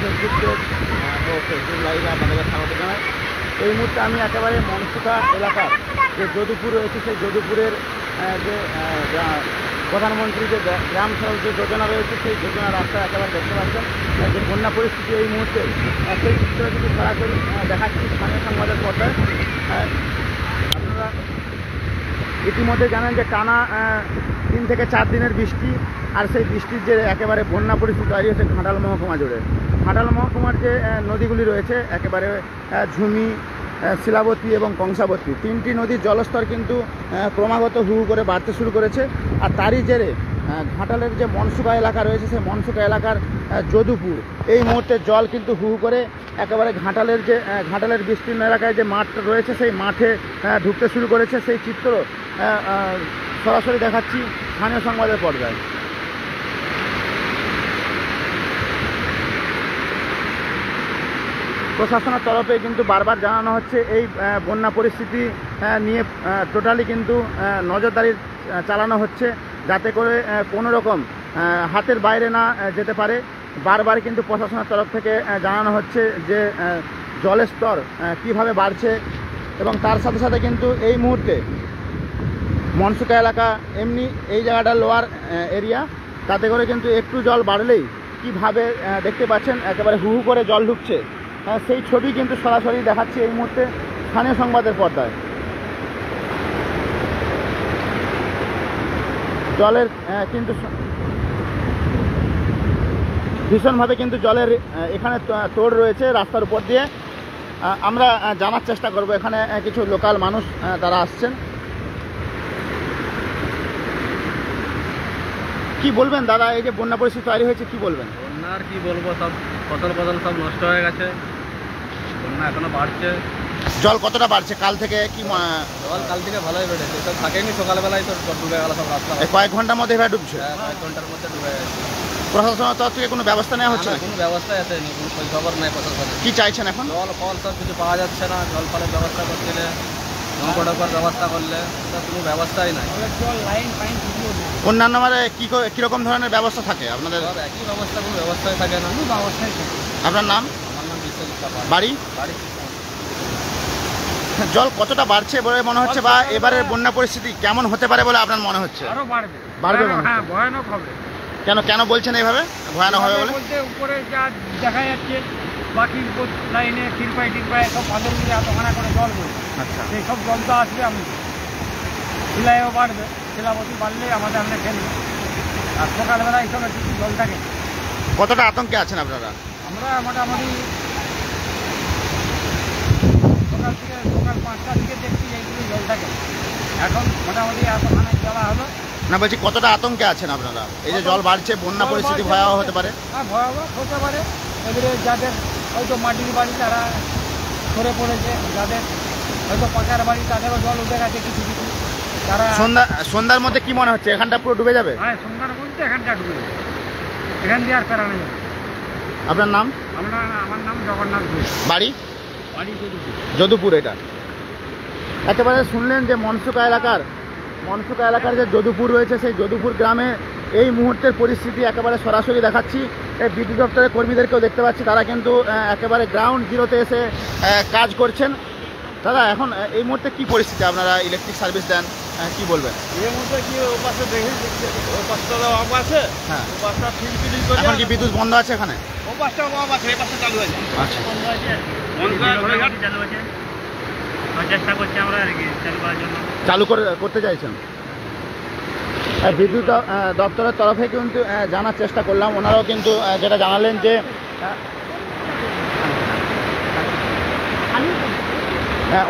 Facebook page ও Facebook লাইভে আপনাদেরকে স্বাগত জানাই। এই মুহূর্তে আমি একেবারে মনসুকা এলাকার যে যদুপুর রয়েছে সেই যদুপুরের যে প্রধানমন্ত্রী যে গ্রাম সড়ক যে যোজনা রয়েছে সেই যোজনা রাস্তা একেবারে দেখতে পাচ্ছেন যে বন্যা পরিস্থিতি এই মুহূর্তে সেই চিত্র কিন্তু সরাসরি দেখাচ্ছি স্থানীয় সংবাদের পর্দায়। আপনারা ইতিমধ্যে জানেন যে টানা 3 থেকে 4 দিনের বৃষ্টি, আর সেই বৃষ্টির যে একেবারে বন্যা পরিস্থিতি তৈরি হয়েছে ঘাটাল মহকুমা জুড়ে। ঘাটাল মহকুমার যে নদীগুলি রয়েছে একেবারে ঝুমি, শিলাবতী এবং কংসাবতী 3টি নদীর জলস্তর কিন্তু ক্রমাগত হু করে বাড়তে শুরু করেছে। আর তারই জেরে ঘাটালের যে মনসুকা এলাকা রয়েছে সেই মনসুকা এলাকার যদুপুর এই মুহূর্তে জল কিন্তু হু করে একেবারে ঘাটালের বিস্তীর্ণ এলাকায় যে মাঠ রয়েছে সেই মাঠে ঢুকতে শুরু করেছে। সেই চিত্র সরাসরি দেখাচ্ছি স্থানীয় সংবাদের পর্দায়। প্রশাসনের তরফে কিন্তু বারবার জানানো হচ্ছে এই বন্যা পরিস্থিতি নিয়ে টোটালি কিন্তু নজরদারি চালানো হচ্ছে যাতে করে কোনো রকম হাতের বাইরে না যেতে পারে। বারবার কিন্তু প্রশাসনের তরফ থেকে জানানো হচ্ছে যে জলের স্তর কীভাবে বাড়ছে, এবং তার সাথে সাথে কিন্তু এই মুহূর্তে মনসুকা এলাকা এমনি এই জায়গাটা লোয়ার এরিয়া, তাতে করে কিন্তু একটু জল বাড়লেই কীভাবে দেখতে পাচ্ছেন একেবারে হু হু করে জল ঢুকছে, সেই ছবি কিন্তু সরাসরি দেখাচ্ছে এই মুহূর্তে স্থানীয় সংবাদের পর্দায়। জলের কিন্তু ভীষণভাবে কিন্তু জলের এখানে তোড় রয়েছে রাস্তার উপর দিয়ে। আমরা জানার চেষ্টা করব, এখানে কিছু লোকাল মানুষ তারা আসছেন। কি বলবেন দাদা, এই যে বন্যা পরিস্থিতি তৈরি হয়েছে কি বলবেন? বন্যা আর কি বলবো, সব ফসল সব নষ্ট হয়ে গেছে, বন্যা এখনো বাড়ছে। জল কতটা বাড়ছে কাল থেকে? কি জল কাল থেকে ভালোই বেড়েছে, সব থাকেনি, সকালবেলায় তো ডুবে গেল সব রাস্তা। কয়েক ঘন্টার মধ্যে এভাবে ডুবছে? কয়েক ঘন্টার মধ্যে ডুবে গেছে। প্রশাসনের তরফ থেকে কোনো ব্যবস্থা নেওয়া হচ্ছে না? কোনো ব্যবস্থাই আসেনি, কোনো খোঁজ খবর নেই প্রশাসনের। কি চাইছেন এখন? জল ফল সব কিছু পাওয়া যাচ্ছে না, জল ফলের ব্যবস্থা করতে নৌকোডার ব্যবস্থা করলে কোনো ব্যবস্থাই নাই। অন্যান্য মানে কীরকম ধরনের ব্যবস্থা থাকে আপনাদের? একই ব্যবস্থা, কোনো ব্যবস্থাই থাকে না। আপনার নাম? আমার নাম বিশ্বজিৎ। বাড়ি? বাড়ি। জল কতটা বাড়ছে বলে মনে হচ্ছে, বা এবারের বন্যা পরিস্থিতি কেমন হতে পারে বলে আপনার মনে হচ্ছে? আরো বাড়বে। বাড়বে? হ্যাঁ, ভয়ানক হবে। কেন বলছেন এইভাবে ভয়ানক হবে বলে? বলতে উপরে যা দেখা যাচ্ছে বাকি লাইনে টিরপাই সব পাথরগুলি এতখানা করে জল পড়বে। আচ্ছা, সেই সব জল তো আসবে, আমি শিলাইও বাড়বে, শিলাবতী বাড়লে আমাদের আমরা খেলবে। আর সকালবেলা এইসব একটু জল থাকে। কতটা আতঙ্কে আছেন আপনারা? আমরা মোটামুটি সকাল 5টা থেকে দেখছি এইগুলো জল থাকে। এখন মোটামুটি এতখানে জলা হলো না, বলছি কতটা আতঙ্কে আছেন আপনারা? এই যে জল বাড়ছে, বন্যা পরিস্থিতি ভয়াবহ হতে পারে। হ্যাঁ, ভয়াবহ হতে পারে। এবারে যাদের হয়তো মাটির বাড়ি তারা সরে পড়েছে, যাদের হয়তো পাকার বাড়ি তাদেরও জল উঠে গেছে কিছু তারা। সন্ধ্যার মধ্যে কি মনে হচ্ছে এখানটা পুরো ডুবে যাবে? হ্যাঁ, সন্ধ্যার মধ্যে এখানটা ডুবে যাবে, এখান দিয়ে আর ফেরানো যাবে। আপনার নাম? আমার নাম জগন্নাথ ঘোষ। বাড়ি? বাড়ি যদুপুর। এটা একেবারে শুনলেন যে মনসুকা এলাকার যে যদুপুর রয়েছে সেই যদুপুর গ্রামে এই মুহূর্তের পরিস্থিতি একেবারে সরাসরি দেখাচ্ছি। এই বিদ্যুৎ দপ্তরের কর্মীদেরকেও দেখতে পাচ্ছি, তারা কিন্তু একেবারে গ্রাউন্ড জিরোতে এসে কাজ করছেন। দাদা, এখন এই মুহূর্তে কি পরিস্থিতি? আপনারা ইলেকট্রিক সার্ভিস দেন, কি বলবেন? এই মুহূর্তে কি ও পাশে দেখি, ও পাশটা অফ আছে। হ্যাঁ, ও পাশটা ফিল করে। এখন কি বিদ্যুৎ বন্ধ আছে এখানে? ও পাশটা অফ আছে, এই পাশটা চালু আছে। আচ্ছা, চালু আছে, চেষ্টা করছি আমরা আর কি চালু করার জন্য। চালু করতে চাইছেন? বিদ্যুৎ দপ্তরের তরফে কিন্তু জানার চেষ্টা করলাম, ওনারাও কিন্তু যেটা জানালেন যে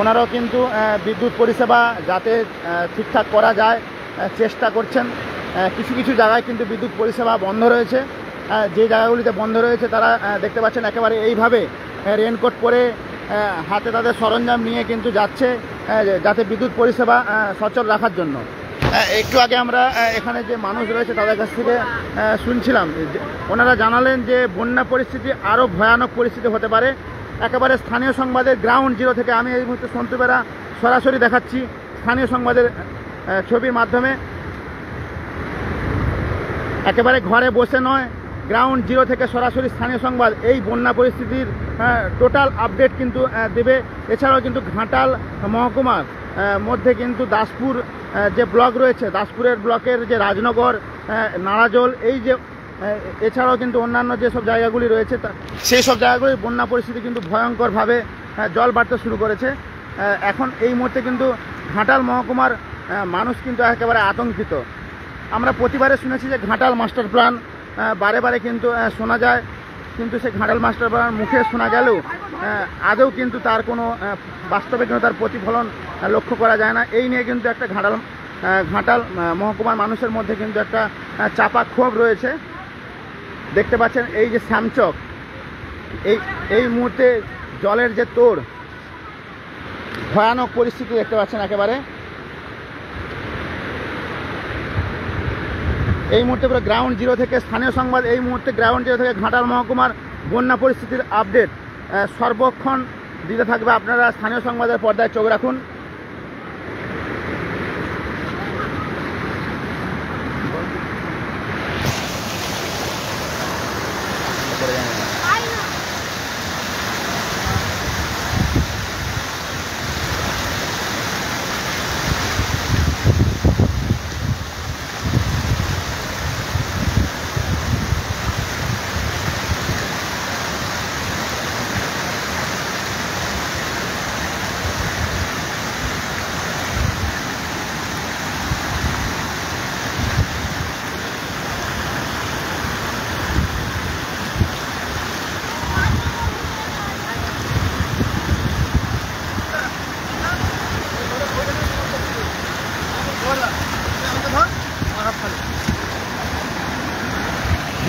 ওনারাও কিন্তু বিদ্যুৎ পরিষেবা যাতে ঠিকঠাক করা যায় চেষ্টা করছেন। কিছু জায়গায় কিন্তু বিদ্যুৎ পরিষেবা বন্ধ রয়েছে। যে জায়গাগুলিতে বন্ধ রয়েছে তারা দেখতে পাচ্ছেন একেবারে এইভাবে রেনকোট পরে হাতে তাদের সরঞ্জাম নিয়ে কিন্তু যাচ্ছে যাতে বিদ্যুৎ পরিষেবা সচল রাখার জন্য। একটু আগে আমরা এখানে যে মানুষ রয়েছে তাদের কাছ থেকে শুনছিলাম, ওনারা জানালেন যে বন্যা পরিস্থিতি আরও ভয়ানক পরিস্থিতি হতে পারে। একেবারে স্থানীয় সংবাদের গ্রাউন্ড জিরো থেকে আমি এই মুহূর্তে সন্তু বেরা সরাসরি দেখাচ্ছি স্থানীয় সংবাদের ছবির মাধ্যমে। একেবারে ঘরে বসে নয়, গ্রাউন্ড জিরো থেকে সরাসরি স্থানীয় সংবাদ এই বন্যা পরিস্থিতির টোটাল আপডেট কিন্তু দেবে। এছাড়াও কিন্তু ঘাটাল মহকুমার মধ্যে কিন্তু দাসপুর যে ব্লক রয়েছে, দাসপুরের ব্লকের যে রাজনগর, নারাজল, এই যে এছাড়াও কিন্তু অন্যান্য যেসব জায়গাগুলি রয়েছে সেই সব জায়গাগুলির বন্যা পরিস্থিতি কিন্তু ভয়ঙ্করভাবে জল বাড়তে শুরু করেছে। এখন এই মুহূর্তে কিন্তু ঘাটাল মহকুমার মানুষ কিন্তু একেবারে আতঙ্কিত। আমরা প্রতিবারে শুনেছি যে ঘাটাল মাস্টার প্ল্যান, বারে বারে কিন্তু শোনা যায়, কিন্তু সেই ঘাটাল মাস্টার প্ল্যান মুখে শোনা গেলেও আদৌ কিন্তু তার কোনো বাস্তবে কিন্তু তার প্রতিফলন লক্ষ্য করা যায় না। এই নিয়ে কিন্তু একটা ঘাটাল মহকুমার মানুষের মধ্যে কিন্তু একটা চাপা ক্ষোভ রয়েছে। দেখতে পাচ্ছেন এই যে শ্যামচক, এই মুহূর্তে জলের যে তোড়, ভয়ানক পরিস্থিতি দেখতে পাচ্ছেন একেবারে। এই মুহূর্তে পুরো গ্রাউন্ড জিরো থেকে স্থানীয় সংবাদ, এই মুহূর্তে গ্রাউন্ড জিরো থেকে ঘাটাল মহকুমার বন্যা পরিস্থিতির আপডেট সর্বক্ষণ দিতে থাকবে। আপনারা স্থানীয় সংবাদের পর্দায় চোখ রাখুন।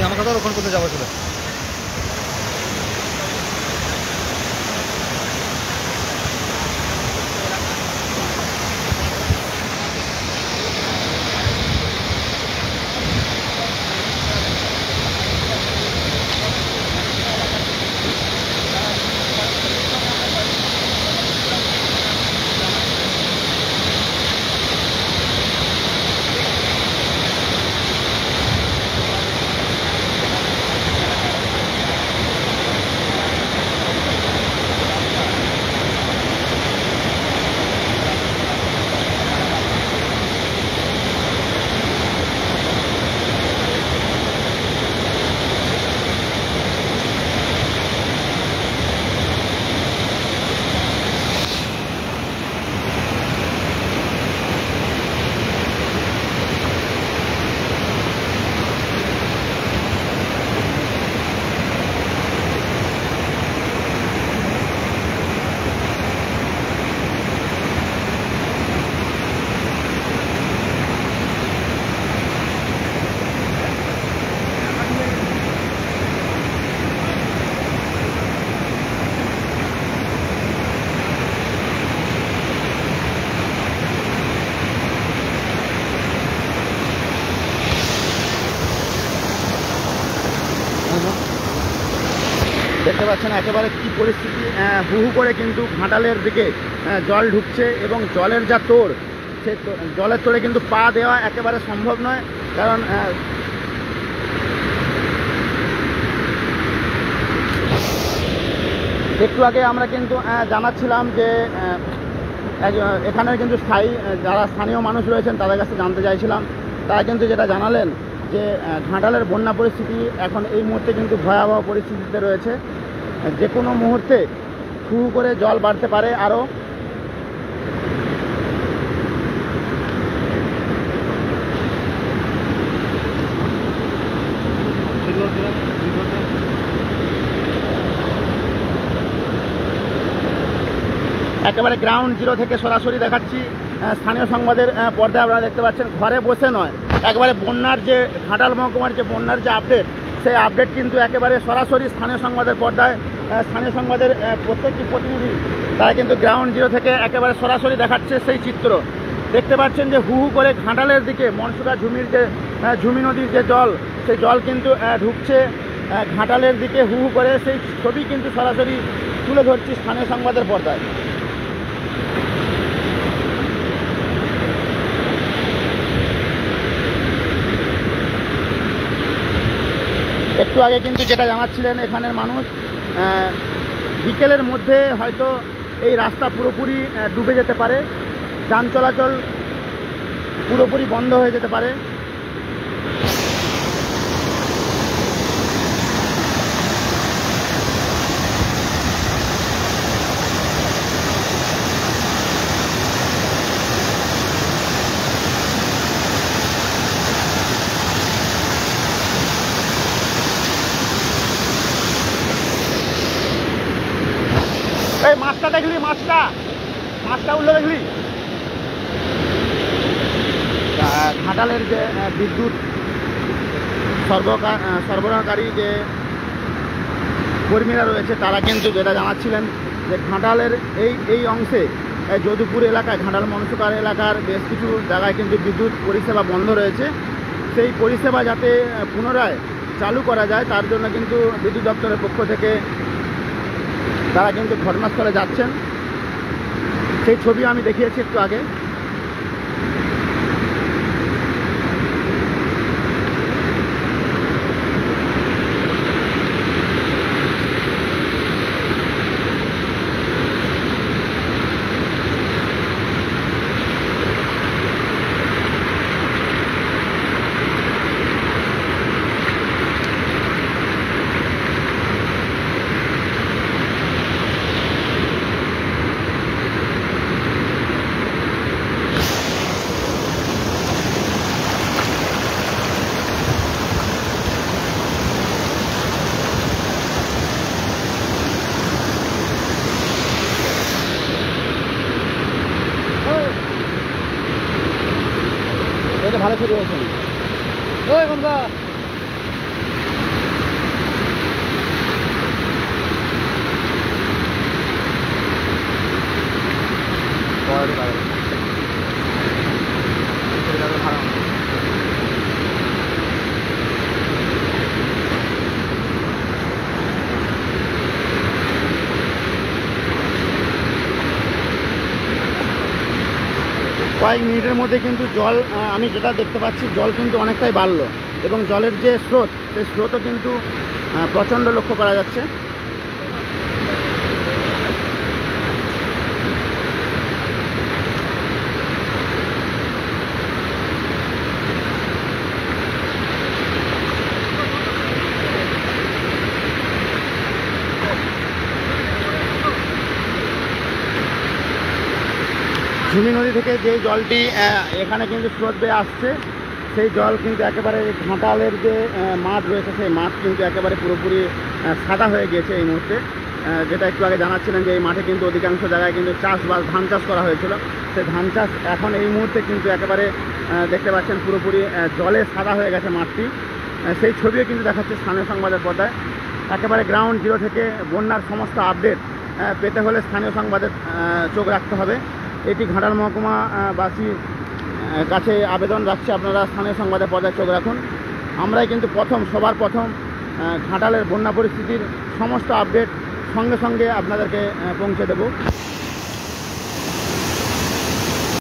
আমাকে তো ওখান করতে যাবো ছিল। দেখতে পাচ্ছেন একেবারে কি পরিস্থিতি, হু হু করে কিন্তু ঘাটালের দিকে জল ঢুকছে এবং জলের যা তোড়, সেই জলের তোড়ে কিন্তু পা দেওয়া একেবারে সম্ভব নয়। কারণ একটু আগে আমরা কিন্তু জানাচ্ছিলাম যে এখানে কিন্তু যারা স্থানীয় মানুষ রয়েছেন তাদের কাছে জানতে চাইছিলাম, তারা কিন্তু যেটা জানালেন যে ঘাটালের বন্যা পরিস্থিতি এখন এই মুহূর্তে কিন্তু ভয়াবহ পরিস্থিতিতে রয়েছে। যে কোনো মুহূর্তে হু হু করে জল বাড়তে পারে আরও। একেবারে গ্রাউন্ড জিরো থেকে সরাসরি দেখাচ্ছি স্থানীয় সংবাদের পর্দায়। আপনারা দেখতে পাচ্ছেন ঘরে বসে নয়, একবারে বন্যার যে ঘাটাল মহকুমার যে বন্যার যে আপডেট, সেই আপডেট কিন্তু একেবারে সরাসরি স্থানীয় সংবাদের পর্দায়। স্থানীয় সংবাদের প্রত্যেকটি প্রতিনিধি তারা কিন্তু গ্রাউন্ড জিরো থেকে একেবারে সরাসরি দেখাচ্ছে সেই চিত্র। দেখতে পাচ্ছেন যে হু হু করে ঘাটালের দিকে মনসুরা ঝুমি নদীর যে জল, সেই জল কিন্তু ঢুকছে ঘাটালের দিকে হু হু করে। সেই ছবি কিন্তু সরাসরি তুলে ধরছি স্থানীয় সংবাদের পর্দায়। একটু একটু আগে কিন্তু যেটা জানাচ্ছিলেন এখানের মানুষ, বিকেলের মধ্যে হয়তো এই রাস্তা পুরোপুরি ডুবে যেতে পারে, যান চলাচল পুরোপুরি বন্ধ হয়ে যেতে পারে। এই মাছটা দেখলি, মাছটা উঠলো দেখলি? ঘাটালের যে বিদ্যুৎ সরবরাহকারী যে কর্মীরা রয়েছে তারা কিন্তু যেটা জানাচ্ছিলেন যে ঘাটালের এই অংশে যদুপুর এলাকায়, ঘাটাল মনসুকার এলাকার বেশ কিছু জায়গায় কিন্তু বিদ্যুৎ পরিষেবা বন্ধ রয়েছে। সেই পরিষেবা যাতে পুনরায় চালু করা যায় তার জন্য কিন্তু বিদ্যুৎ দপ্তরের পক্ষ থেকে তারা কিন্তু ঘটনাস্থলে যাচ্ছেন। সেই ছবি আমি দেখিয়েছি একটু আগে। এটা ভালো ছবি হয়েছে। ওই গঙ্গা কয়েক মিনিটের মধ্যে কিন্তু জল, আমি যেটা দেখতে পাচ্ছি জল কিন্তু অনেকটাই বাড়লো এবং জলের যে স্রোত, সেই স্রোতও কিন্তু প্রচণ্ড লক্ষ্য করা যাচ্ছে। ঝুমি নদী থেকে যে জলটি এখানে কিন্তু স্রোত বেয়ে আসছে, সেই জল কিন্তু একেবারে ঘাটালের যে মাঠ রয়েছে সেই মাঠ কিন্তু একেবারে পুরোপুরি সাদা হয়ে গিয়েছে এই মুহূর্তে। যেটা একটু আগে জানাচ্ছিলেন যে এই মাঠে কিন্তু অধিকাংশ জায়গায় কিন্তু চাষবাস, ধান চাষ করা হয়েছিল। সেই ধান চাষ এখন এই মুহূর্তে কিন্তু একেবারে দেখতে পাচ্ছেন পুরোপুরি জলে সাদা হয়ে গেছে মাঠটি। সেই ছবিও কিন্তু দেখাচ্ছে স্থানীয় সংবাদের পর্দায়। একেবারে গ্রাউন্ড জিরো থেকে বন্যার সমস্ত আপডেট পেতে হলে স্থানীয় সংবাদের চোখ রাখতে হবে। এটি ঘাটাল মহকুমাবাসীর কাছে আবেদন রাখছি, আপনারা স্থানীয় সংবাদের পর্দায় চোখ রাখুন। আমরাই কিন্তু সবার প্রথম ঘাটালের বন্যা পরিস্থিতির সমস্ত আপডেট সঙ্গে সঙ্গে আপনাদেরকে পৌঁছে দেব।